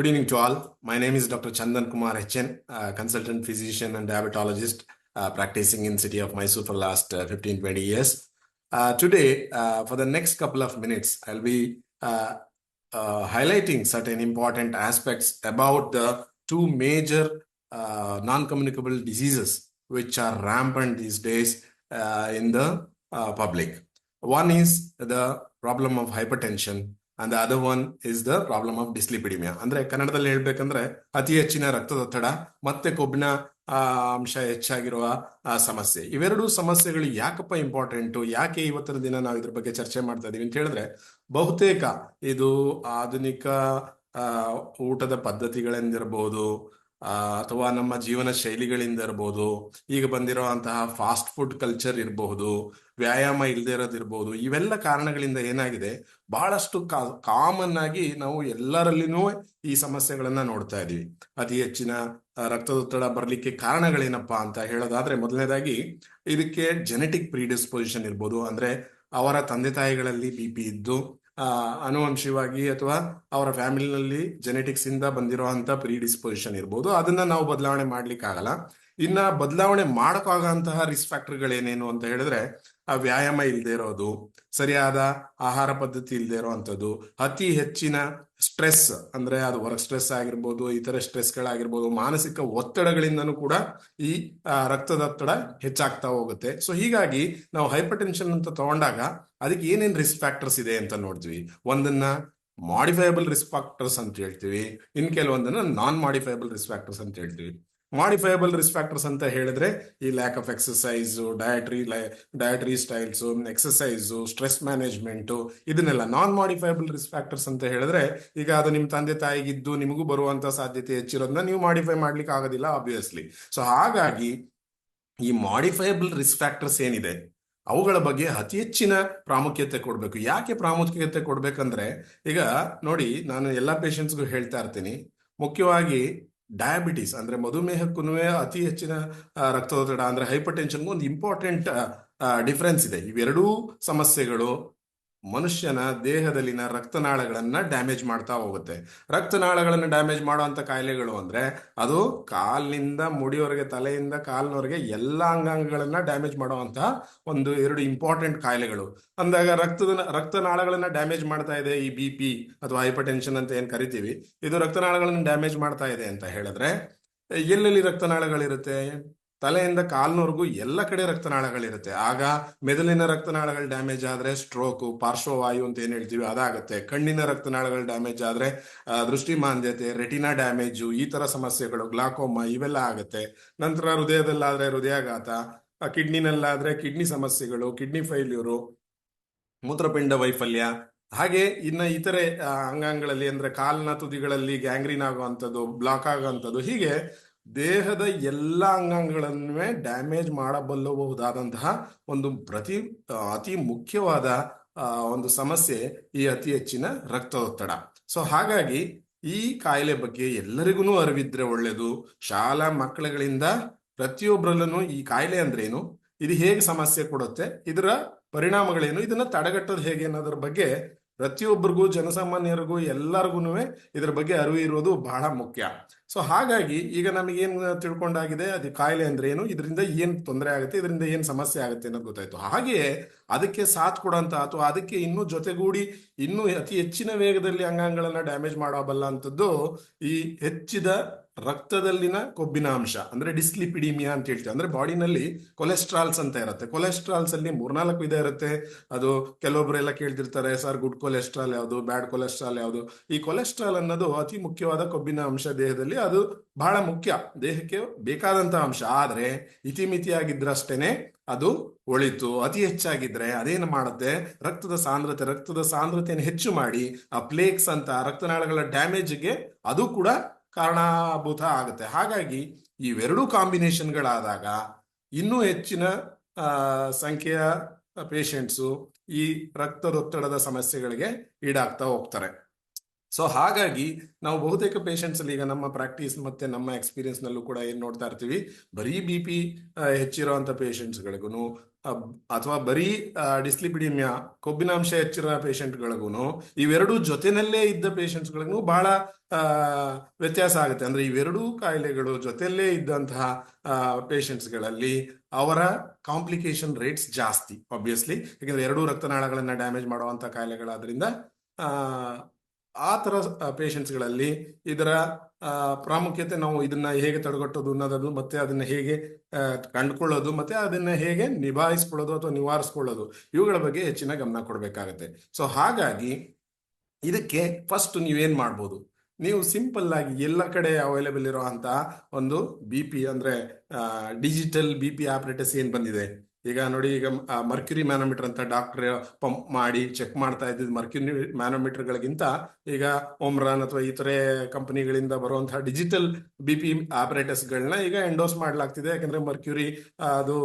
Good evening to all. My name is Dr. Chandan Kumar HN, consultant physician and diabetologist practicing in city of Mysore for the last 15-20 years. Today, for the next couple of minutes, I'll be highlighting certain important aspects about the two major non-communicable diseases which are rampant these days in the public. One is the problem of hypertension and the other one is the problem of dyslipidemia. ಅಂದ್ರೆ ಕನ್ನಡದಲ್ಲಿ ಹೇಳ್ಬೇಕಂದ್ರೆ ಅತಿ ಹೆಚ್ಚಿನ ರಕ್ತದೊತ್ತಡ ಮತ್ತೆ ಕೊಬ್ಬಿನ ಅಂಶ ಹೆಚ್ಚಾಗಿರುವ ಸಮಸ್ಯೆ. ಇವೆರಡು ಸಮಸ್ಯೆಗಳು ಯಾಕಪ್ಪ ಇಂಪಾರ್ಟೆಂಟು, ಯಾಕೆ ಇವತ್ತಿನ ದಿನ ನಾವು ಇದ್ರ ಬಗ್ಗೆ ಚರ್ಚೆ ಮಾಡ್ತಾ ಇದೀವಿ ಅಂತ ಹೇಳಿದ್ರೆ, ಬಹುತೇಕ ಇದು ಆಧುನಿಕ ಊಟದ ಪದ್ಧತಿಗಳಿಂದಿರಬಹುದು ಅಥವಾ ನಮ್ಮ ಜೀವನ ಶೈಲಿಗಳಿಂದ ಇರಬಹುದು, ಈಗ ಬಂದಿರುವಂತಹ ಫಾಸ್ಟ್ ಫುಡ್ ಕಲ್ಚರ್ ಇರಬಹುದು, ವ್ಯಾಯಾಮ ಇಲ್ಲದೆ ಇರೋದಿರ್ಬೋದು. ಇವೆಲ್ಲ ಕಾರಣಗಳಿಂದ ಏನಾಗಿದೆ, ಬಹಳಷ್ಟು ಕಾಮನ್ ಆಗಿ ನಾವು ಎಲ್ಲರಲ್ಲಿನೂ ಈ ಸಮಸ್ಯೆಗಳನ್ನ ನೋಡ್ತಾ ಇದೀವಿ. ಅತಿ ಹೆಚ್ಚಿನ ರಕ್ತದೊತ್ತಡ ಬರ್ಲಿಕ್ಕೆ ಕಾರಣಗಳೇನಪ್ಪಾ ಅಂತ ಹೇಳೋದಾದ್ರೆ, ಮೊದಲನೇದಾಗಿ ಇದಕ್ಕೆ ಜೆನೆಟಿಕ್ ಪ್ರಿಡಿಸ್ಪೊಸಿಷನ್ ಇರ್ಬೋದು. ಅಂದ್ರೆ ಅವರ ತಂದೆ ತಾಯಿಗಳಲ್ಲಿ BP ಇದ್ದು ಅನುವಂಶಿಕವಾಗಿ ಅಥವಾ ಅವರ ಫ್ಯಾಮಿಲಿನಲ್ಲಿ ಜೆನೆಟಿಕ್ಸ್ ಇಂದ ಬಂದಿರುವಂತ ಪ್ರಿಡಿಸ್ಪೊಸಿಷನ್ ಇರ್ಬೋದು. ಅದನ್ನ ನಾವು ಬದಲಾವಣೆ ಮಾಡ್ಲಿಕ್ಕೆ ಆಗಲ್ಲ. ಇನ್ನ ಬದಲಾವಣೆ ಮಾಡೋಕ್ಕಾಗಂತಹ ರಿಸ್ಕ್ ಫ್ಯಾಕ್ಟರ್ಗಳೇನೇನು ಅಂತ ಹೇಳಿದ್ರೆ, ವ್ಯಾಯಾಮ ಇಲ್ಲದೆ ಇರೋದು, ಸರಿಯಾದ ಆಹಾರ ಪದ್ಧತಿ ಇಲ್ಲದೆ ಇರುವಂತದ್ದು, ಅತಿ ಹೆಚ್ಚಿನ ಸ್ಟ್ರೆಸ್ ಅಂದ್ರೆ ಅದು ವರ್ಕ್ ಸ್ಟ್ರೆಸ್ ಆಗಿರ್ಬೋದು, ಇತರ ಸ್ಟ್ರೆಸ್ಗಳಾಗಿರ್ಬೋದು, ಮಾನಸಿಕ ಒತ್ತಡಗಳಿಂದನೂ ಕೂಡ ಈ ರಕ್ತದೊತ್ತಡ ಹೆಚ್ಚಾಗ್ತಾ ಹೋಗುತ್ತೆ. ಸೊ ಹೀಗಾಗಿ ನಾವು ಹೈಪರ್ ಟೆನ್ಷನ್ ಅಂತ ತಗೊಂಡಾಗ ಅದಕ್ಕೆ ಏನೇನ್ ರಿಸ್ಕ್ ಫ್ಯಾಕ್ಟರ್ಸ್ ಇದೆ ಅಂತ ನೋಡ್ತೀವಿ. ಒಂದನ್ನ ಮಾಡಿಫೈಯಬಲ್ ರಿಸ್ಕ್ ಫ್ಯಾಕ್ಟರ್ಸ್ ಅಂತ ಹೇಳ್ತೀವಿ, ಇನ್ ಕೆಲವೊಂದನ್ನ ನಾನ್ ಮಾಡಿಫೈಯಬಲ್ ರಿಸ್ಕ್ ಫ್ಯಾಕ್ಟರ್ಸ್ ಅಂತ ಹೇಳ್ತೀವಿ. ಮಾಡಿಫೈಯಬಲ್ ರಿಸ್ಕ್ ಫ್ಯಾಕ್ಟರ್ಸ್ ಅಂತ ಹೇಳಿದ್ರೆ ಈ lack of exercise, dietary styles, exercise, stress management, ಇದನ್ನೆಲ್ಲ. ನಾನ್ ಮಾಡಿಫೈಯಬಲ್ ರಿಸ್ಕ್ ಫ್ಯಾಕ್ಟರ್ಸ್ ಅಂತ ಹೇಳಿದ್ರೆ, ಈಗ ಅದು ನಿಮ್ ತಂದೆ ತಾಯಿಗಿದ್ದು ನಿಮಗೂ ಬರುವಂತ ಸಾಧ್ಯತೆ ಹೆಚ್ಚಿರೋದನ್ನ ನೀವು ಮಾಡಿಫೈ ಮಾಡ್ಲಿಕ್ಕೆ ಆಗೋದಿಲ್ಲ ಆಬ್ವಿಯಸ್ಲಿ. ಸೊ ಹಾಗಾಗಿ ಈ ಮಾಡಿಫೈಯಬಲ್ ರಿಸ್ಕ್ ಫ್ಯಾಕ್ಟರ್ಸ್ ಏನಿದೆ ಅವುಗಳ ಬಗ್ಗೆ ಅತಿ ಹೆಚ್ಚಿನ ಪ್ರಾಮುಖ್ಯತೆ ಕೊಡ್ಬೇಕು. ಯಾಕೆ ಪ್ರಾಮುಖ್ಯತೆ ಕೊಡ್ಬೇಕಂದ್ರೆ, ಈಗ ನೋಡಿ, ನಾನು ಎಲ್ಲಾ ಪೇಷಂಟ್ಸ್ಗೂ ಹೇಳ್ತಾ ಇರ್ತೀನಿ, ಮುಖ್ಯವಾಗಿ ಡಯಾಬಿಟಿಸ್ ಅಂದ್ರೆ ಮಧುಮೇಹಕ್ಕೂ ಅತಿ ಹೆಚ್ಚಿನ ರಕ್ತದೊತ್ತಡ ಅಂದ್ರೆ ಹೈಪರ್ ಟೆನ್ಷನ್ಗೂ ಒಂದು ಇಂಪಾರ್ಟೆಂಟ್ ಡಿಫರೆನ್ಸ್ ಇದೆ. ಇವೆರಡೂ ಸಮಸ್ಯೆಗಳು ಮನುಷ್ಯನ ದೇಹದಲ್ಲಿನ ರಕ್ತನಾಳಗಳನ್ನ ಡ್ಯಾಮೇಜ್ ಮಾಡ್ತಾ ಹೋಗುತ್ತೆ. ರಕ್ತನಾಳಗಳನ್ನ ಡ್ಯಾಮೇಜ್ ಮಾಡುವಂತ ಕಾಯಿಲೆಗಳು ಅಂದ್ರೆ ಅದು ಕಾಲಿನಿಂದ ಮುಡಿಯವರೆಗೆ, ತಲೆಯಿಂದ ಕಾಲಿನವರೆಗೆ ಎಲ್ಲಾ ಅಂಗಾಂಗಗಳನ್ನ ಡ್ಯಾಮೇಜ್ ಮಾಡುವಂತಹ ಎರಡು ಇಂಪಾರ್ಟೆಂಟ್ ಕಾಯಿಲೆಗಳು. ಅಂದಾಗ ರಕ್ತನಾಳಗಳನ್ನ ಡ್ಯಾಮೇಜ್ ಮಾಡ್ತಾ ಇದೆ ಈ BP ಅಥವಾ ಹೈಪರ್ ಟೆನ್ಷನ್ ಅಂತ ಏನ್ ಕರಿತೀವಿ, ಇದು ರಕ್ತನಾಳಗಳನ್ನ ಡ್ಯಾಮೇಜ್ ಮಾಡ್ತಾ ಇದೆ ಅಂತ ಹೇಳಿದ್ರೆ, ಎಲ್ಲೆಲ್ಲಿ ರಕ್ತನಾಳಗಳಿರುತ್ತೆ, ತಲೆಯಿಂದ ಕಾಲ್ನವರೆಗೂ ಎಲ್ಲ ಕಡೆ ರಕ್ತನಾಳಗಳಿರುತ್ತೆ. ಆಗ ಮೆದುಳಿನ ರಕ್ತನಾಳಗಳು ಡ್ಯಾಮೇಜ್ ಆದ್ರೆ ಸ್ಟ್ರೋಕ್, ಪಾರ್ಶ್ವವಾಯು ಅಂತ ಏನ್ ಹೇಳ್ತೀವಿ ಅದಾಗತ್ತೆ. ಕಣ್ಣಿನ ರಕ್ತನಾಳಗಳು ಡ್ಯಾಮೇಜ್ ಆದ್ರೆ ದೃಷ್ಟಿ ಮಾಂದ್ಯತೆ, ರೆಟಿನಾ ಡ್ಯಾಮೇಜು, ಈ ತರ ಸಮಸ್ಯೆಗಳು, ಗ್ಲಾಕೋಮಾ, ಇವೆಲ್ಲ ಆಗತ್ತೆ. ನಂತರ ಹೃದಯದಲ್ಲಾದ್ರೆ ಹೃದಯಾಘಾತ, ಕಿಡ್ನಿನಲ್ಲಾದ್ರೆ ಕಿಡ್ನಿ ಸಮಸ್ಯೆಗಳು, ಕಿಡ್ನಿ ಫೈಲ್ಯೂರು, ಮೂತ್ರಪಿಂಡ ವೈಫಲ್ಯ, ಹಾಗೆ ಇನ್ನ ಇತರೆ ಅಂಗಾಂಗಗಳಲ್ಲಿ ಅಂದ್ರೆ ಕಾಲಿನ ತುದಿಗಳಲ್ಲಿ ಗ್ಯಾಂಗ್ರೀನ್ ಆಗುವಂಥದ್ದು, ಬ್ಲಾಕ್ ಆಗುವಂಥದ್ದು, ಹೀಗೆ ದೇಹದ ಎಲ್ಲ ಅಂಗಾಂಗಗಳನ್ನೇ ಡ್ಯಾಮೇಜ್ ಮಾಡಬಲ್ಲಬಹುದಾದಂತಹ ಒಂದು ಅತಿ ಮುಖ್ಯವಾದ ಒಂದು ಸಮಸ್ಯೆ ಈ ಅತಿ ಹೆಚ್ಚಿನ ರಕ್ತದೊತ್ತಡ. ಸೊ ಹಾಗಾಗಿ ಈ ಕಾಯಿಲೆ ಬಗ್ಗೆ ಎಲ್ಲರಿಗೂ ಅರಿವಿದ್ರೆ ಒಳ್ಳೇದು. ಶಾಲಾ ಮಕ್ಕಳುಗಳಿಂದ ಪ್ರತಿಯೊಬ್ಬರಲ್ಲೂ ಈ ಕಾಯಿಲೆ ಅಂದ್ರೇನು, ಇದು ಹೇಗೆ ಸಮಸ್ಯೆ ಕೊಡುತ್ತೆ, ಇದರ ಪರಿಣಾಮಗಳೇನು, ಇದನ್ನ ತಡೆಗಟ್ಟೋದು ಹೇಗೆ ಅನ್ನೋದ್ರ ಬಗ್ಗೆ ಪ್ರತಿಯೊಬ್ಬರಿಗೂ, ಜನಸಾಮಾನ್ಯರಿಗೂ, ಎಲ್ಲರಿಗೂ ಇದ್ರ ಬಗ್ಗೆ ಅರಿವು ಇರೋದು ಬಹಳ ಮುಖ್ಯ. ಸೊ ಹಾಗಾಗಿ ಈಗ ನಮಗೇನ್ ತಿಳ್ಕೊಂಡಾಗಿದೆ, ಅದು ಕಾಯಿಲೆ ಅಂದ್ರೆ ಏನು, ಇದರಿಂದ ಏನ್ ತೊಂದರೆ ಆಗುತ್ತೆ, ಇದರಿಂದ ಏನ್ ಸಮಸ್ಯೆ ಆಗುತ್ತೆ ಅನ್ನೋದು ಗೊತ್ತಾಯ್ತು. ಹಾಗೆಯೇ ಅದಕ್ಕೆ ಸಾಥ್ ಕೊಡೋಂತ ಅಥವಾ ಅದಕ್ಕೆ ಇನ್ನೂ ಜೊತೆಗೂಡಿ ಇನ್ನೂ ಅತಿ ಹೆಚ್ಚಿನ ವೇಗದಲ್ಲಿ ಅಂಗಾಂಗಗಳನ್ನ ಡ್ಯಾಮೇಜ್ ಮಾಡಬಲ್ಲ ಅಂತದ್ದು ಈ ಹೆಚ್ಚಿದ ರಕ್ತದಲ್ಲಿನ ಕೊಬ್ಬಿನ ಅಂಶ ಅಂದ್ರೆ ಡಿಸ್ಲಿಪಿಡಿಮಿಯಾ ಅಂತ ಹೇಳ್ತೀವಿ. ಅಂದ್ರೆ ಬಾಡಿನಲ್ಲಿ ಕೊಲೆಸ್ಟ್ರಾಲ್ಸ್ ಅಂತ ಇರುತ್ತೆ. ಕೊಲೆಸ್ಟ್ರಾಲ್ಸ್ ಅಲ್ಲಿ 3-4 ವಿಧ ಇರುತ್ತೆ. ಅದು ಕೆಲವೊಬ್ಬರೆಲ್ಲ ಕೇಳ್ತಿರ್ತಾರೆ, ಸರ್ ಗುಡ್ ಕೊಲೆಸ್ಟ್ರಾಲ್ ಯಾವುದು, ಬ್ಯಾಡ್ ಕೊಲೆಸ್ಟ್ರಾಲ್ ಯಾವುದು. ಈ ಕೊಲೆಸ್ಟ್ರಾಲ್ ಅನ್ನೋದು ಅತಿ ಮುಖ್ಯವಾದ ಕೊಬ್ಬಿನ ಅಂಶ ದೇಹದಲ್ಲಿ. ಅದು ಬಹಳ ಮುಖ್ಯ, ದೇಹಕ್ಕೆ ಬೇಕಾದಂತ ಅಂಶ. ಆದ್ರೆ ಇತಿಮಿತಿಯಾಗಿದ್ರಷ್ಟೇನೆ ಅದು ಒಳಿತು. ಅತಿ ಹೆಚ್ಚಾಗಿದ್ರೆ ಅದೇನು ಮಾಡುತ್ತೆ, ರಕ್ತದ ಸಾಂದ್ರತೆಯನ್ನು ಹೆಚ್ಚು ಮಾಡಿ ಆ ಪ್ಲೇಕ್ಸ್ ಅಂತ ರಕ್ತನಾಳಗಳ ಡ್ಯಾಮೇಜ್ಗೆ ಅದು ಕೂಡ ಕಾರಣಭೂತ ಆಗುತ್ತೆ. ಹಾಗಾಗಿ ಇವೆರಡೂ ಕಾಂಬಿನೇಷನ್ಗಳಾದಾಗ ಇನ್ನೂ ಹೆಚ್ಚಿನ ಸಂಖ್ಯೆಯ ಪೇಷಂಟ್ಸು ಈ ರಕ್ತದೊತ್ತಡದ ಸಮಸ್ಯೆಗಳಿಗೆ ಈಡಾಗ್ತಾ ಹೋಗ್ತಾರೆ. ಸೊ ಹಾಗಾಗಿ ನಾವು ಬಹುತೇಕ ಪೇಷಂಟ್ಸ್ ಅಲ್ಲಿ ಈಗ ನಮ್ಮ ಪ್ರಾಕ್ಟೀಸ್ ಮತ್ತೆ ನಮ್ಮ ಎಕ್ಸ್ಪೀರಿಯನ್ಸ್ ನಲ್ಲೂ ಕೂಡ ಏನ್ ನೋಡ್ತಾ ಇರ್ತೀವಿ, ಬರೀ ಬಿ ಪಿ ಹೆಚ್ಚಿರುವಂತ ಪೇಷಂಟ್ಸ್ಗಳಿಗೂ ಅಥವಾ ಬರೀ ಡಿಸ್ಲಿಪಿಡಿಮಿಯಾ ಕೊಬ್ಬಿನಾಂಶ ಹೆಚ್ಚಿರೋ ಪೇಷಂಟ್ಗಳಿಗೂ ಇವೆರಡೂ ಜೊತೆನಲ್ಲೇ ಇದ್ದ ಪೇಷಂಟ್ಸ್ಗಳಿಗೂ ಬಹಳ ಆ, ವ್ಯತ್ಯಾಸ ಆಗುತ್ತೆ. ಅಂದ್ರೆ ಇವೆರಡೂ ಕಾಯಿಲೆಗಳು ಜೊತೆಯಲ್ಲೇ ಇದ್ದಂತಹ ಪೇಷಂಟ್ಸ್ಗಳಲ್ಲಿ ಅವರ ಕಾಂಪ್ಲಿಕೇಶನ್ ರೇಟ್ಸ್ ಜಾಸ್ತಿ ಆಬ್ವಿಯಸ್ಲಿ, ಯಾಕಂದ್ರೆ ಎರಡೂ ರಕ್ತನಾಳಗಳನ್ನ ಡ್ಯಾಮೇಜ್ ಮಾಡುವಂತ ಕಾಯಿಲೆಗಳಾದ್ರಿಂದ ಆ ಆ ಥರ ಪೇಷಂಟ್ಸ್ಗಳಲ್ಲಿ ಇದರ ಪ್ರಾಮುಖ್ಯತೆ, ನಾವು ಇದನ್ನ ಹೇಗೆ ತಡೆಗಟ್ಟೋದು ಅನ್ನೋದು, ಮತ್ತೆ ಅದನ್ನ ಹೇಗೆ ಕಂಡುಕೊಳ್ಳೋದು, ಮತ್ತೆ ಅದನ್ನ ಹೇಗೆ ನಿಭಾಯಿಸ್ಕೊಳ್ಳೋದು ಅಥವಾ ನಿವಾರಿಸ್ಕೊಳ್ಳೋದು, ಇವುಗಳ ಬಗ್ಗೆ ಹೆಚ್ಚಿನ ಗಮನ ಕೊಡಬೇಕಾಗತ್ತೆ. ಸೊ ಹಾಗಾಗಿ ಇದಕ್ಕೆ ಫಸ್ಟ್ ನೀವೇನ್ ಮಾಡ್ಬೋದು, ನೀವು ಸಿಂಪಲ್ ಆಗಿ ಎಲ್ಲ ಕಡೆ ಅವೈಲೇಬಲ್ ಇರುವಂತಹ ಒಂದು ಬಿ ಪಿ ಅಂದ್ರೆ ಡಿಜಿಟಲ್ ಬಿ ಪಿ ಆಪರೇಟರ್ಸ್ ಏನ್ ಬಂದಿದೆ ಈಗ ನೋಡಿ. ಈಗ ಮರ್ಕ್ಯುರಿ ಮ್ಯಾನೋಮೀಟರ್ ಅಂತ ಡಾಕ್ಟರ್ ಪಂಪ್ ಮಾಡಿ ಚೆಕ್ ಮಾಡ್ತಾ ಇದ್ದಿದ್ದು ಮರ್ಕ್ಯುರಿ ಮ್ಯಾನೋಮೀಟರ್ಗಳಿಗಿಂತ ಈಗ ಓಮ್ರಾನ್ ಅಥವಾ ಇತರೆ ಕಂಪನಿಗಳಿಂದ ಬರುವಂತಹ ಡಿಜಿಟಲ್ ಬಿ ಪಿ ಆಪರೇಟರ್ಸ್ಗಳನ್ನ ಈಗ ಎಂಡೋಸ್ ಮಾಡಲಾಗ್ತಿದೆ. ಯಾಕಂದ್ರೆ ಮರ್ಕ್ಯುರಿ ಅದು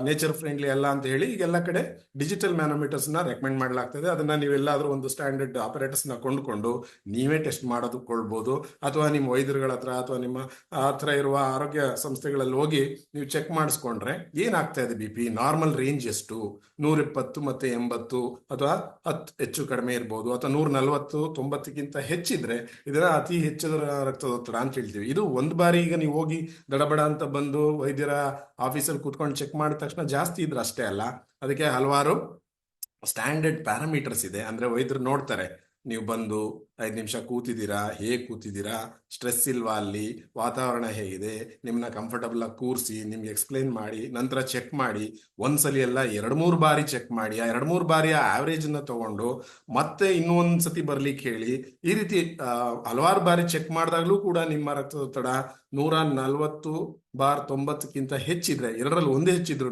ನೇಚರ್ ಫ್ರೆಂಡ್ಲಿ ಅಲ್ಲ ಅಂತ ಹೇಳಿ ಈಗೆಲ್ಲ ಕಡೆ ಡಿಜಿಟಲ್ ಮ್ಯಾನೋಮೀಟರ್ಸ್ ನ ರೆಕಮೆಂಡ್ ಮಾಡಲಾಗ್ತದೆ. ಅದನ್ನ ನೀವೆಲ್ಲಾದ್ರೂ ಒಂದು ಸ್ಟ್ಯಾಂಡರ್ಡ್ ಆಪರೇಟರ್ಸ್ ನ ಕೊಂಡುಕೊಂಡು ನೀವೇ ಟೆಸ್ಟ್ ಮಾಡೋದಕ್ಕೊಳ್ಬಹುದು, ಅಥವಾ ನಿಮ್ಮ ವೈದ್ಯರುಗಳ ಹತ್ರ ಅಥವಾ ನಿಮ್ಮ ಹತ್ರ ಇರುವ ಆರೋಗ್ಯ ಸಂಸ್ಥೆಗಳಲ್ಲಿ ಹೋಗಿ ನೀವು ಚೆಕ್ ಮಾಡಿಸ್ಕೊಂಡ್ರೆ ಏನಾಗ್ತಾ ಇದೆ ಬಿ ಪಿ, ನಾರ್ಮಲ್ ರೇಂಜ್ ಎಷ್ಟು, 120 ಮತ್ತೆ 80 ಅಥವಾ 10 ಹೆಚ್ಚು ಕಡಿಮೆ ಇರ್ಬೋದು, ಅಥವಾ 140 90ಕ್ಕಿಂತ ಹೆಚ್ಚಿದ್ರೆ ಇದರ ಅತಿ ಹೆಚ್ಚಿದ ರಕ್ತದೊತ್ತಡ ಅಂತ ಹೇಳ್ತೀವಿ. ಇದು ಒಂದು ಬಾರಿ ಈಗ ನೀವು ಹೋಗಿ ದಡಬಡ ಅಂತ ಬಂದು ವೈದ್ಯರ ಆಫೀಸಲ್ಲಿ ಕೂತ್ಕೊಂಡು ಚೆಕ್ ಮಾಡಿದ ತಕ್ಷಣ ಜಾಸ್ತಿ ಇದ್ರೆ ಅಷ್ಟೇ ಅಲ್ಲ, ಅದಕ್ಕೆ ಹಲವಾರು ಸ್ಟ್ಯಾಂಡರ್ಡ್ ಪ್ಯಾರಾಮೀಟರ್ಸ್ ಇದೆ. ಅಂದ್ರೆ ವೈದ್ಯರು ನೋಡ್ತಾರೆ, ನೀವು ಬಂದು 5 ನಿಮಿಷ ಕೂತಿದ್ದೀರಾ, ಹೇಗೆ ಕೂತಿದ್ದೀರಾ, ಸ್ಟ್ರೆಸ್ ಇಲ್ವಾ, ಅಲ್ಲಿ ವಾತಾವರಣ ಹೇಗಿದೆ, ನಿಮ್ಮನ್ನ ಕಂಫರ್ಟಬಲ್ ಆಗಿ ಕೂರಿಸಿ ನಿಮ್ಗೆ ಎಕ್ಸ್ಪ್ಲೈನ್ ಮಾಡಿ ನಂತರ ಚೆಕ್ ಮಾಡಿ, ಒಂದ್ಸಲಿ ಎಲ್ಲ 2-3 ಬಾರಿ ಚೆಕ್ ಮಾಡಿ, ಆ 2-3 ಬಾರಿಯ ಆವರೇಜ್ ನ ತಗೊಂಡು ಮತ್ತೆ ಇನ್ನೊಂದ್ಸತಿ ಬರ್ಲಿಕ್ಕೆ ಹೇಳಿ. ಈ ರೀತಿ ಹಲವಾರು ಬಾರಿ ಚೆಕ್ ಮಾಡಿದಾಗ್ಲೂ ಕೂಡ ನಿಮ್ಮ ರಕ್ತದೊತ್ತಡ 140/90ಕ್ಕಿಂತ ಹೆಚ್ಚಿದ್ರೆ, ಎರಡರಲ್ಲಿ ಒಂದೇ ಹೆಚ್ಚಿದ್ರು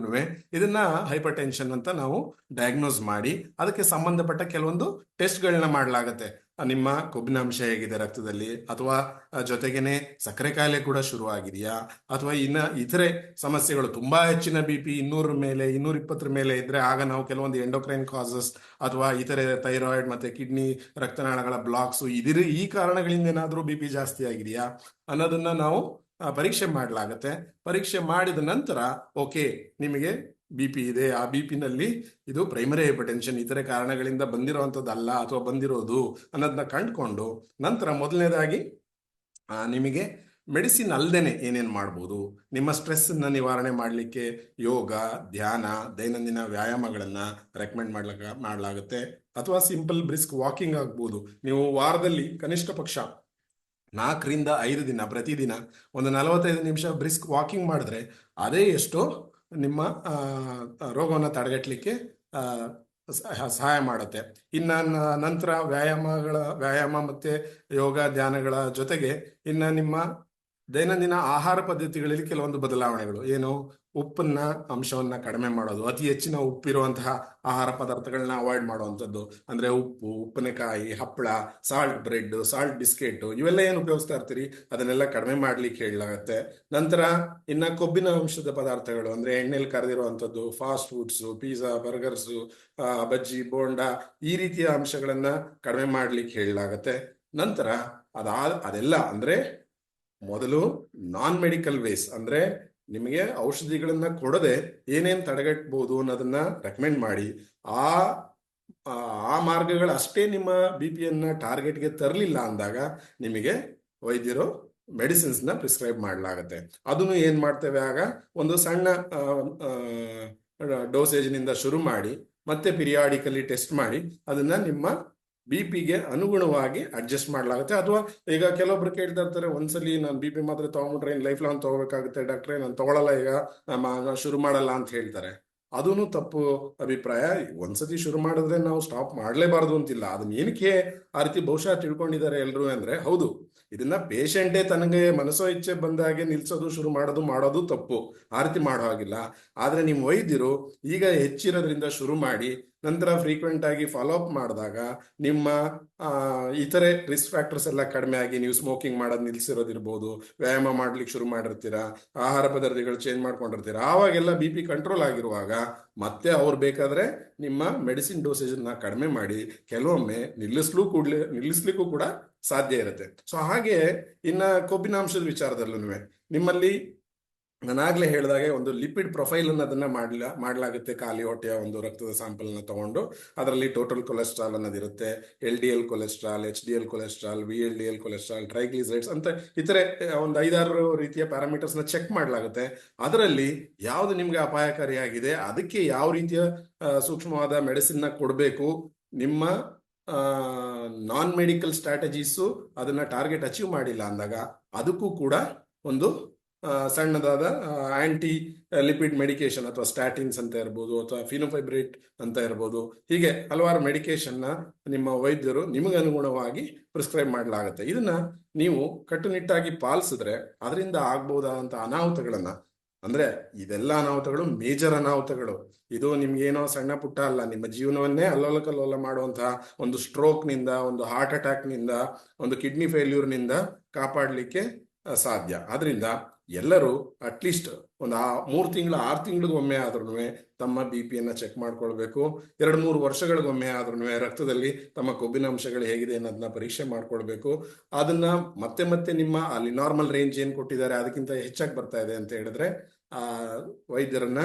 ಇದನ್ನ ಹೈಪರ್ ಟೆನ್ಷನ್ ಅಂತ ನಾವು ಡಯಾಗ್ನೋಸ್ ಮಾಡಿ ಅದಕ್ಕೆ ಸಂಬಂಧಪಟ್ಟ ಕೆಲವೊಂದು ಟೆಸ್ಟ್ಗಳನ್ನ ಮಾಡಲಾಗತ್ತೆ. ನಿಮ್ಮ ಕೊಬ್ಬಿನಾಂಶ ಹೇಗಿದೆ ರಕ್ತದಲ್ಲಿ, ಅಥವಾ ಜೊತೆಗೇನೆ ಸಕ್ಕರೆ ಕಾಯಿಲೆ ಕೂಡ ಶುರು ಆಗಿದೆಯಾ, ಅಥವಾ ಇನ್ನ ಇತರೆ ಸಮಸ್ಯೆಗಳು ತುಂಬಾ ಹೆಚ್ಚಿನ ಬಿ ಪಿ 200 ಮೇಲೆ 220 ಮೇಲೆ ಇದ್ರೆ ಆಗ ನಾವು ಕೆಲವೊಂದು ಎಂಡೋಕ್ರೈನ್ ಕಾಸಸ್ ಅಥವಾ ಇತರೆ ಥೈರಾಯ್ಡ್ ಮತ್ತೆ ಕಿಡ್ನಿ ರಕ್ತನಾಳಗಳ ಬ್ಲಾಕ್ಸ್ ಈ ಕಾರಣಗಳಿಂದ ಏನಾದ್ರೂ ಬಿ ಪಿ ಜಾಸ್ತಿ ಆಗಿದೆಯಾ ಅನ್ನೋದನ್ನ ನಾವು ಪರೀಕ್ಷೆ ಮಾಡಲಾಗತ್ತೆ. ಪರೀಕ್ಷೆ ಮಾಡಿದ ನಂತರ ಓಕೆ ನಿಮಗೆ ಬಿ ಪಿ ಇದೆ, ಆ ಬಿ ಪಿ ನಲ್ಲಿ ಇದು ಪ್ರೈಮರಿ ಹೈಪರ್ಟೆನ್ಷನ್ ಇತರೆ ಕಾರಣಗಳಿಂದ ಬಂದಿರುವಂತದ್ದಲ್ಲ ಅಥವಾ ಬಂದಿರೋದು ಅನ್ನೋದನ್ನ ಕಂಡುಕೊಂಡು ನಂತರ ಮೊದಲನೇದಾಗಿ ನಿಮಗೆ ಮೆಡಿಸಿನ್ ಅಲ್ಲದೇನೆ ಏನೇನ್ ಮಾಡ್ಬೋದು, ನಿಮ್ಮ ಸ್ಟ್ರೆಸ್ ನ ನಿವಾರಣೆ ಮಾಡಲಿಕ್ಕೆ ಯೋಗ, ಧ್ಯಾನ, ದೈನಂದಿನ ವ್ಯಾಯಾಮಗಳನ್ನ ರೆಕಮೆಂಡ್ ಮಾಡಲಾಗುತ್ತೆ. ಅಥವಾ ಸಿಂಪಲ್ ಬ್ರಿಸ್ಕ್ ವಾಕಿಂಗ್ ಆಗ್ಬೋದು. ನೀವು ವಾರದಲ್ಲಿ ಕನಿಷ್ಠ ಪಕ್ಷ 4ರಿಂದ 5 ದಿನ ಪ್ರತಿದಿನ ಒಂದು 45 ನಿಮಿಷ ಬ್ರಿಸ್ಕ್ ವಾಕಿಂಗ್ ಮಾಡಿದ್ರೆ ಅದೇ ಎಷ್ಟೋ ನಿಮ್ಮ ರೋಗವನ್ನು ತಡೆಗಟ್ಟಲಿಕ್ಕೆ ಸಹಾಯ ಮಾಡುತ್ತೆ. ಇನ್ನ ನಂತರ ವ್ಯಾಯಾಮ ಮತ್ತೆ ಯೋಗ ಧ್ಯಾನಗಳ ಜೊತೆಗೆ ಇನ್ನ ನಿಮ್ಮ ದೈನಂದಿನ ಆಹಾರ ಪದ್ಧತಿಗಳಲ್ಲಿ ಕೆಲವೊಂದು ಬದಲಾವಣೆಗಳು ಏನು, ಉಪ್ಪನ್ನ ಅಂಶವನ್ನ ಕಡಿಮೆ ಮಾಡೋದು, ಅತಿ ಹೆಚ್ಚಿನ ಉಪ್ಪಿರುವಂತಹ ಆಹಾರ ಪದಾರ್ಥಗಳನ್ನ ಅವಾಯ್ಡ್ ಮಾಡುವಂಥದ್ದು. ಅಂದ್ರೆ ಉಪ್ಪು, ಉಪ್ಪಿನಕಾಯಿ, ಹಪ್ಪಳ, ಸಾಲ್ಟ್ ಬ್ರೆಡ್, ಸಾಲ್ಟ್ ಬಿಸ್ಕೆಟ್ ಇವೆಲ್ಲ ಏನು ಉಪಯೋಗಿಸ್ತಾ ಇರ್ತೀರಿ ಅದನ್ನೆಲ್ಲ ಕಡಿಮೆ ಮಾಡ್ಲಿಕ್ಕೆ ಹೇಳಲಾಗತ್ತೆ. ನಂತರ ಇನ್ನ ಕೊಬ್ಬಿನ ಅಂಶದ ಪದಾರ್ಥಗಳು ಅಂದ್ರೆ ಎಣ್ಣೆಲಿ ಕರೆದಿರುವಂಥದ್ದು, ಫಾಸ್ಟ್ ಫುಡ್ಸ್, ಪಿಜ್ಜಾ, ಬರ್ಗರ್ಸು, ಬಜ್ಜಿ, ಬೋಂಡಾ ಈ ರೀತಿಯ ಅಂಶಗಳನ್ನ ಕಡಿಮೆ ಮಾಡ್ಲಿಕ್ಕೆ ಹೇಳಲಾಗತ್ತೆ. ನಂತರ ಅದೆಲ್ಲ ಅಂದ್ರೆ ಮೊದಲು ನಾನ್ ಮೆಡಿಕಲ್ ವೇಸ್ ಅಂದ್ರೆ ನಿಮಗೆ ಔಷಧಿಗಳನ್ನ ಕೊಡದೆ ಏನೇನ್ ತಡೆಗಟ್ಟಬಹುದು ಅನ್ನೋದನ್ನ ರೆಕಮೆಂಡ್ ಮಾಡಿ, ಆ ಮಾರ್ಗಗಳು ಅಷ್ಟೇ ನಿಮ್ಮ ಬಿ ಪಿಯನ್ನ ಟಾರ್ಗೆಟ್ಗೆ ತರಲಿಲ್ಲ ಅಂದಾಗ ನಿಮಗೆ ವೈದ್ಯರು ಮೆಡಿಸಿನ್ಸ್ ನ ಪ್ರಿಸ್ಕ್ರೈಬ್ ಮಾಡಲಾಗತ್ತೆ. ಅದನ್ನು ಏನ್ ಮಾಡ್ತೇವೆ, ಆಗ ಒಂದು ಸಣ್ಣ ಡೋಸೇಜ್ ನಿಂದ ಶುರು ಮಾಡಿ ಮತ್ತೆ ಪಿರಿಯಾಡಿಕಲಿ ಟೆಸ್ಟ್ ಮಾಡಿ ಅದನ್ನ ನಿಮ್ಮ ಬಿ ಪಿಗೆ ಅನುಗುಣವಾಗಿ ಅಡ್ಜಸ್ಟ್ ಮಾಡಲಾಗುತ್ತೆ. ಅಥವಾ ಈಗ ಕೆಲವೊಬ್ರು ಕೇಳ್ತಾ ಇರ್ತಾರೆ, ಒಂದ್ಸಲಿ ನಾನು ಬಿ ಪಿ ಮಾತ್ರ ತಗೊಂಡ್ಬಿಟ್ರೆ ಲೈಫ್ ಲಾಂಗ್ ತಗೋಬೇಕಾಗುತ್ತೆ ಡಾಕ್ಟ್ರೆ, ನಾನು ತಗೊಳಲ್ಲ, ಈಗ ಶುರು ಮಾಡಲ್ಲ ಅಂತ ಹೇಳ್ತಾರೆ. ಅದೂ ತಪ್ಪು ಅಭಿಪ್ರಾಯ. ಒಂದ್ಸತಿ ಶುರು ಮಾಡಿದ್ರೆ ನಾವು ಸ್ಟಾಪ್ ಮಾಡಲೇಬಾರ್ದು ಅಂತಿಲ್ಲ. ಅದನ್ನ ಏನಕ್ಕೆ ಆ ರೀತಿ ಬಹುಶಃ ತಿಳ್ಕೊಂಡಿದ್ದಾರೆ ಎಲ್ರು ಅಂದ್ರೆ, ಹೌದು ಇದನ್ನ ಪೇಷಂಟೇ ತನಗೆ ಮನಸ್ಸೋ ಇಚ್ಛೆ ಬಂದಾಗೆ ನಿಲ್ಸೋದು ಶುರು ಮಾಡೋದು ತಪ್ಪು, ಆ ರೀತಿ ಮಾಡೋ ಹಾಗಿಲ್ಲ. ಆದ್ರೆ ನಿಮ್ಮ ವೈದ್ಯರು ಈಗ ಹೆಚ್ಚಿರೋದ್ರಿಂದ ಶುರು ಮಾಡಿ ನಂತರ ಫ್ರೀಕ್ವೆಂಟ್ ಆಗಿ ಫಾಲೋ ಅಪ್ ಮಾಡಿದಾಗ ನಿಮ್ಮ ಇತರೆ ರಿಸ್ಕ್ ಫ್ಯಾಕ್ಟರ್ಸ್ ಎಲ್ಲ ಕಡಿಮೆ ಆಗಿ, ನೀವು ಸ್ಮೋಕಿಂಗ್ ಮಾಡೋದು ನಿಲ್ಸಿರೋದಿರ್ಬೋದು, ವ್ಯಾಯಾಮ ಮಾಡ್ಲಿಕ್ಕೆ ಶುರು ಮಾಡಿರ್ತೀರಾ, ಆಹಾರ ಪದಾರ್ಥಗಳು ಚೇಂಜ್ ಮಾಡ್ಕೊಂಡಿರ್ತೀರಾ, ಆವಾಗೆಲ್ಲ ಬಿ ಪಿ ಕಂಟ್ರೋಲ್ ಆಗಿರುವಾಗ ಮತ್ತೆ ಅವ್ರು ಬೇಕಾದ್ರೆ ನಿಮ್ಮ ಮೆಡಿಸಿನ್ ಡೋಸೇಜ್ ನ ಕಡಿಮೆ ಮಾಡಿ ಕೆಲವೊಮ್ಮೆ ನಿಲ್ಲಿಸ್ಲಿಕ್ಕೂ ಕೂಡ ಸಾಧ್ಯ ಇರುತ್ತೆ. ಸೊ ಹಾಗೆ ಇನ್ನ ಕೊಬ್ಬಿನಾಂಶದ ವಿಚಾರದಲ್ಲೂ ನಿಮ್ಮಲ್ಲಿ ನಾನಾಗ್ಲೇ ಹೇಳಿದಾಗೆ ಒಂದು ಲಿಪಿಡ್ ಪ್ರೊಫೈಲ್ ಅದನ್ನ ಮಾಡಲಾಗುತ್ತೆ. ಖಾಲಿ ಹೊಟ್ಟೆಯ ಒಂದು ರಕ್ತದ ಸ್ಯಾಂಪಲ್ ನ ತಗೊಂಡು ಅದರಲ್ಲಿ ಟೋಟಲ್ ಕೊಲೆಸ್ಟ್ರಾಲ್ ಅನ್ನೋದಿರುತ್ತೆ, LDL cholesterol, HDL cholesterol, VLDL cholesterol, triglycerides ಅಂತ ಇತರೆ ಒಂದು 5-6 ರೀತಿಯ ಪ್ಯಾರಾಮೀಟರ್ಸ್ ನ ಚೆಕ್ ಮಾಡಲಾಗುತ್ತೆ. ಅದರಲ್ಲಿ ಯಾವ್ದು ನಿಮ್ಗೆ ಅಪಾಯಕಾರಿಯಾಗಿದೆ, ಅದಕ್ಕೆ ಯಾವ ರೀತಿಯ ಸೂಕ್ಷ್ಮವಾದ ಮೆಡಿಸಿನ್ ನ ಕೊಡಬೇಕು, ನಿಮ್ಮ ನಾನ್ ಮೆಡಿಕಲ್ ಸ್ಟ್ರಾಟಜೀಸು ಅದನ್ನ ಟಾರ್ಗೆಟ್ ಅಚೀವ್ ಮಾಡಿಲ್ಲ ಅಂದಾಗ ಅದಕ್ಕೂ ಕೂಡ ಒಂದು ಸಣ್ಣದಾದ ಆಂಟಿ ಲಿಪಿಡ್ ಮೆಡಿಕೇಶನ್ ಅಥವಾ ಸ್ಟ್ಯಾಟಿನ್ಸ್ ಅಂತ ಇರ್ಬೋದು, ಅಥವಾ ಫಿನೋಫೈಬ್ರೇಟ್ ಅಂತ ಇರ್ಬೋದು, ಹೀಗೆ ಹಲವಾರು ಮೆಡಿಕೇಶನ್ನ ನಿಮ್ಮ ವೈದ್ಯರು ನಿಮಗೆ ಅನುಗುಣವಾಗಿ ಪ್ರಿಸ್ಕ್ರೈಬ್ ಮಾಡಲಾಗುತ್ತೆ. ಇದನ್ನ ನೀವು ಕಟ್ಟುನಿಟ್ಟಾಗಿ ಪಾಲಿಸಿದ್ರೆ ಅದರಿಂದ ಆಗ್ಬಹುದಾದಂಥ ಅನಾಹುತಗಳನ್ನ, ಅಂದ್ರೆ ಇದೆಲ್ಲ ಅನಾಹುತಗಳು ಮೇಜರ್ ಅನಾಹುತಗಳು, ಇದು ನಿಮ್ಗೇನೋ ಸಣ್ಣ ಪುಟ್ಟ ಅಲ್ಲ, ನಿಮ್ಮ ಜೀವನವನ್ನೇ ಅಲ್ಲೋಲ ಮಾಡುವಂತಹ ಒಂದು ಸ್ಟ್ರೋಕ್ ನಿಂದ, ಒಂದು ಹಾರ್ಟ್ ಅಟ್ಯಾಕ್ ನಿಂದ, ಒಂದು ಕಿಡ್ನಿ ಫೇಲ್ಯೂರ್ ನಿಂದ ಕಾಪಾಡಲಿಕ್ಕೆ ಸಾಧ್ಯ. ಆದ್ರಿಂದ ಎಲ್ಲರೂ ಅಟ್ಲೀಸ್ಟ್ ಒಂದು 3 ತಿಂಗಳು 6 ತಿಂಗಳಿಗೊಮ್ಮೆ ಆದ್ರೂ ತಮ್ಮ BP ಯನ್ನು ಚೆಕ್ ಮಾಡ್ಕೊಳ್ಬೇಕು. 2-3 ವರ್ಷಗಳಿಗೊಮ್ಮೆ ಆದ್ರೂ ರಕ್ತದಲ್ಲಿ ತಮ್ಮ ಕೊಬ್ಬಿನಾಂಶಗಳು ಹೇಗಿದೆ ಅನ್ನೋದನ್ನ ಪರೀಕ್ಷೆ ಮಾಡ್ಕೊಳ್ಬೇಕು. ಅದನ್ನ ಮತ್ತೆ ನಿಮ್ಮ ಅಲ್ಲಿ ನಾರ್ಮಲ್ ರೇಂಜ್ ಏನ್ ಕೊಟ್ಟಿದ್ದಾರೆ ಅದಕ್ಕಿಂತ ಹೆಚ್ಚಾಗಿ ಬರ್ತಾ ಇದೆ ಅಂತ ಹೇಳಿದ್ರೆ ವೈದ್ಯರನ್ನ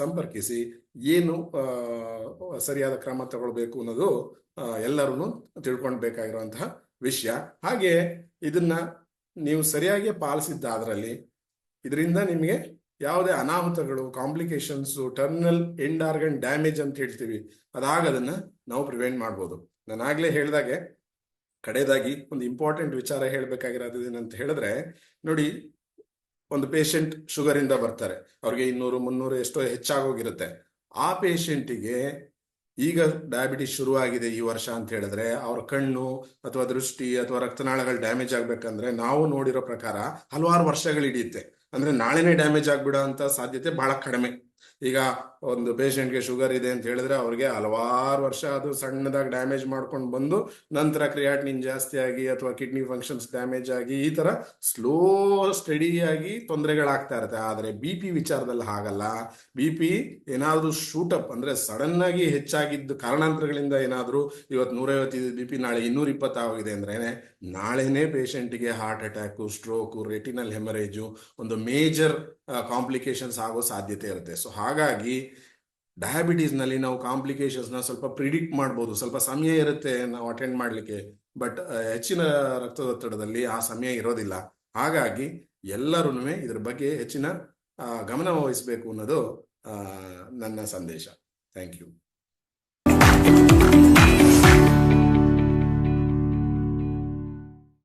ಸಂಪರ್ಕಿಸಿ ಏನು ಸರಿಯಾದ ಕ್ರಮ ತಗೊಳ್ಬೇಕು ಅನ್ನೋದು ಎಲ್ಲರೂ ತಿಳ್ಕೊಳ್ಬೇಕಾಗಿರುವಂತಹ ವಿಷಯ. ಹಾಗೆ ಇದನ್ನ ನೀವು ಸರಿಯಾಗಿ ಪಾಲಿಸಿದ್ದಾದ್ರಲ್ಲಿ ಇದರಿಂದ ನಿಮಗೆ ಯಾವುದೇ ಅನಾಹುತಗಳು, complications, terminal end organ damage ಅಂತ ಹೇಳ್ತೀವಿ, ಅದಾಗದನ್ನ ನಾವು ಪ್ರಿವೆಂಟ್ ಮಾಡ್ಬೋದು. ನಾನು ಆಗ್ಲೇ ಹೇಳಿದಾಗೆ ಕಡೆಯದಾಗಿ ಒಂದು ಇಂಪಾರ್ಟೆಂಟ್ ವಿಚಾರ ಹೇಳ್ಬೇಕಾಗಿರೋದು ಏನಂತ ಹೇಳಿದ್ರೆ, ನೋಡಿ, ಒಂದು ಪೇಷಂಟ್ ಶುಗರ್ ಇಂದ ಬರ್ತಾರೆ, ಅವ್ರಿಗೆ 200-300 ಎಷ್ಟೋ ಹೆಚ್ಚಾಗೋಗಿರುತ್ತೆ. ಆ ಪೇಷಂಟಿಗೆ ಈಗ ಡಯಾಬಿಟಿಸ್ ಶುರುವಾಗಿದೆ ಈ ವರ್ಷ ಅಂತ ಹೇಳಿದ್ರೆ ಅವ್ರ ಕಣ್ಣು ಅಥವಾ ದೃಷ್ಟಿ ಅಥವಾ ರಕ್ತನಾಳಗಳು ಡ್ಯಾಮೇಜ್ ಆಗ್ಬೇಕಂದ್ರೆ ನಾವು ನೋಡಿರೋ ಪ್ರಕಾರ ಹಲವಾರು ವರ್ಷಗಳು ಹಿಡಿಯುತ್ತೆ. ಅಂದ್ರೆ ನಾಳೆನೇ ಡ್ಯಾಮೇಜ್ ಆಗ್ಬಿಡೋ ಅಂತ ಸಾಧ್ಯತೆ ಬಹಳ ಕಡಿಮೆ. ಈಗ ಒಂದು ಪೇಷಂಟ್ಗೆ ಶುಗರ್ ಇದೆ ಅಂತ ಹೇಳಿದ್ರೆ ಅವ್ರಿಗೆ ಹಲವಾರು ವರ್ಷ ಅದು ಸಣ್ಣದಾಗಿ ಡ್ಯಾಮೇಜ್ ಮಾಡ್ಕೊಂಡು ಬಂದು ನಂತರ ಕ್ರಿಯಾಟಿನಿನ್ ಜಾಸ್ತಿ ಆಗಿ ಅಥವಾ ಕಿಡ್ನಿ ಫಂಕ್ಷನ್ಸ್ ಡ್ಯಾಮೇಜ್ ಆಗಿ ಈ ತರ ಸ್ಲೋ ಸ್ಟಡಿಯಾಗಿ ತೊಂದರೆಗಳಾಗ್ತಾ ಇರುತ್ತೆ. ಆದ್ರೆ BP ವಿಚಾರದಲ್ಲಿ ಹಾಗಲ್ಲ. BP ಏನಾದ್ರೂ ಶೂಟಪ್ ಅಂದ್ರೆ ಸಡನ್ ಆಗಿ ಹೆಚ್ಚಾಗಿದ್ದು ಕಾರಣಾಂತರಗಳಿಂದ ಏನಾದ್ರೂ ಇವತ್ತು 150 BP ನಾಳೆ 220 ಆಗಿದೆ ಅಂದ್ರೆ ನಾಳೆನೇ ಪೇಷಂಟ್ಗೆ ಹಾರ್ಟ್ ಅಟ್ಯಾಕು, ಸ್ಟ್ರೋಕು, ರೆಟಿನಲ್ ಹೆಮರೇಜು, ಒಂದು ಮೇಜರ್ ಕಾಂಪ್ಲಿಕೇಶನ್ಸ್ ಆಗೋ ಸಾಧ್ಯತೆ ಇರುತ್ತೆ. ಸೊ ಹಾಗಾಗಿ ಡಯಾಬಿಟೀಸ್ ನಲ್ಲಿ ನಾವು ಕಾಂಪ್ಲಿಕೇಶನ್ಸ್ ನ ಸ್ವಲ್ಪ ಪ್ರಿಡಿಕ್ಟ್ ಮಾಡ್ಬೋದು, ಸ್ವಲ್ಪ ಸಮಯ ಇರುತ್ತೆ ನಾವು ಅಟೆಂಡ್ ಮಾಡ್ಲಿಕ್ಕೆ, ಬಟ್ ಹೆಚ್ಚಿನ ರಕ್ತದೊತ್ತಡದಲ್ಲಿ ಆ ಸಮಯ ಇರೋದಿಲ್ಲ. ಹಾಗಾಗಿ ಎಲ್ಲರೂ ಇದ್ರ ಬಗ್ಗೆ ಹೆಚ್ಚಿನ ಗಮನ ವಹಿಸಬೇಕು ಅನ್ನೋದು ನನ್ನ ಸಂದೇಶ. Thank you.